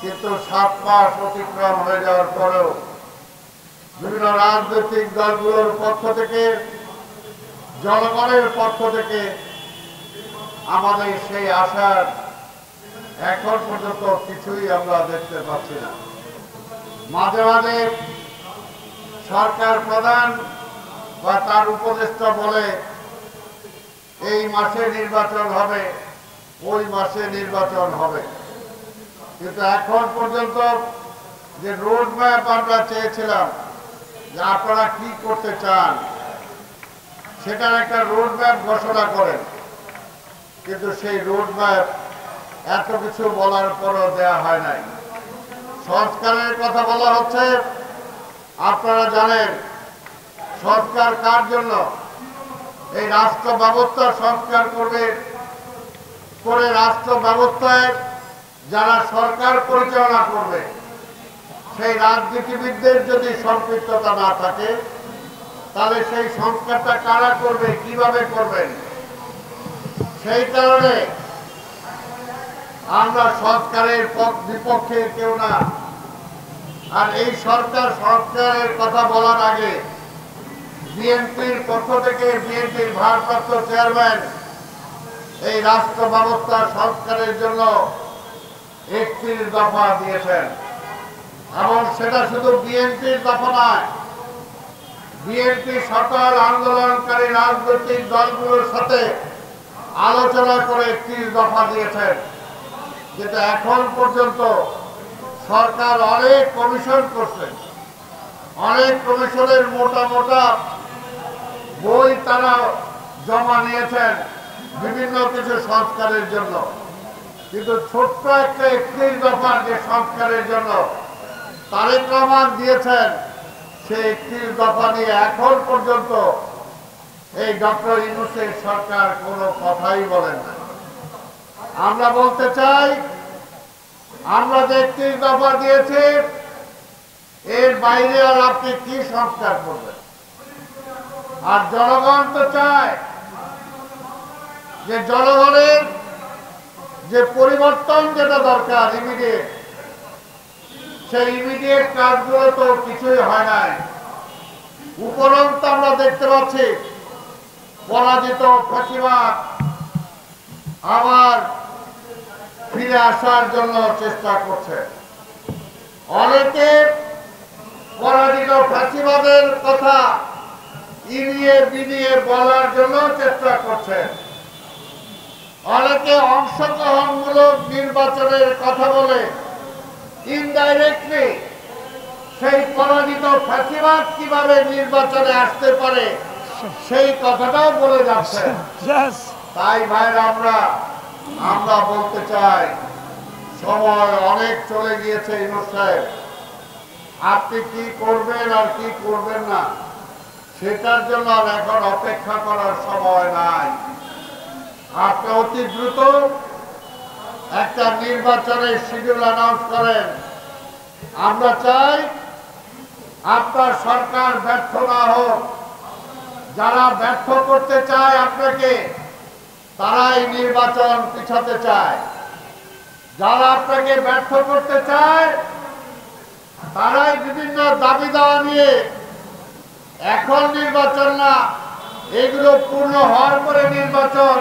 কিন্তু 7 মাস অতিক্রম হয়ে যাওয়ার পরেও বিভিন্ন রাজনৈতিক দলগুলোর পক্ষ থেকে, জনগণের পক্ষ থেকে আমাদের সেই আশার এখন পর্যন্ত কিছুই আমরা দেখতে পাচ্ছি না। মাঝে মাঝে সরকার প্রধান বা তার উপদেষ্টা বলে এই মাসে নির্বাচন হবে, ওই মাসে নির্বাচন হবে, কিন্তু এখন পর্যন্ত যে রোড ম্যাপ আমরা চেয়েছিলাম যে আপনারা কি করতে চান সেটার একটা রোড ম্যাপ ঘোষণা করেন, কিন্তু সেই রোড ম্যাপ এত কিছু বলার পরও দেয়া হয় নাই। সংস্কারের কথা বলা হচ্ছে, আপনারা জানেন সংস্কার কার জন্য? এই রাষ্ট্র ব্যবস্থা সংস্কার করে রাষ্ট্র ব্যবস্থায় যারা সরকার পরিচালনা করবে সেই রাজনীতিবিদদের যদি সম্পৃক্ততা না থাকে তাহলে সেই সংস্কারটা কারা করবে, কিভাবে করবেন? সেই কারণে আমরা সংস্কারের বিপক্ষে কেউ না। আর এই সরকার সংস্কারের কথা বলার আগে বিএনপির পক্ষ থেকে বিএনপির ভারপ্রাপ্ত চেয়ারম্যান এই রাষ্ট্র ব্যবস্থা সংস্কারের জন্য 31 দফা দিয়েছেন, এবং সেটা শুধু বিএনপির দফা নয়, বিএনপি সকল আন্দোলনকারী রাজনৈতিক দলগুলোর সাথে আলোচনা করে 31 দফা দিয়েছেন। যেটা এখন পর্যন্ত সরকার অনেক কমিশন করছে, অনেক কমিশনের মোটা মোটা বই তারা জমা নিয়েছেন বিভিন্ন কিছু সংস্কারের জন্য, কিন্তু ছোট্ট একটা 31 দফার যে সংস্কারের জন্য তারেক রহমান দিয়েছেন, সেই 31 দফা নিয়ে এখন পর্যন্ত এই ডক্টর ইউনূসের সরকার কোনো কথাই বলেন না। আমরা বলতে চাই, আমরা যে 31 দফা দিয়েছি এর বাইরে আর আপনি কি সংস্কার করবেন? আর জনগণ তো চায় যে জনগণের যে পরিবর্তন যেটা দরকার ইমিডিয়েট, সেই ইমিডিয়েট কাজগুলো তো কিছুই হয় নাই। উপরন্ত আমরা দেখতে পাচ্ছি পরাজিত ফ্যাসিবাদ আবার ফিরে আসার জন্য চেষ্টা করছে। অনেকে পরাজিত ফ্যাসিবাদের কথা ইনিয়ে বিনিয়ে বলার জন্য চেষ্টা করছে। অনেকে অংশগ্রহণমূলক নির্বাচনের কথা বলে ইনডাইরেক্টলি সেই পরাজিত ফ্যাসিবাদ কিভাবে নির্বাচনে আসতে পারে সেই কথাটাও বলে যাচ্ছে। তাই ভাইরা আমরা বলতে চাই, সময় অনেক চলে গিয়েছে ইউনূস সাহেব, আপনি কি করবেন আর কি করবেন না সেটার জন্য আর এখন অপেক্ষা করার সময় নাই। আপনি অতি দ্রুত একটা নির্বাচনের শিডিউল অ্যানাউন্স করেন। আমরা চাই আপনার সরকার ব্যর্থ না হোক। যারা ব্যর্থ করতে চায় আপনাকে, তারাই নির্বাচন পিছাতে চায়। যারা আপনাকে ব্যর্থ করতে চায় তারাই বিভিন্ন দাবি দাওয়া নিয়ে এখন নির্বাচন না, এগুলো পূর্ণ হওয়ার পরে নির্বাচন,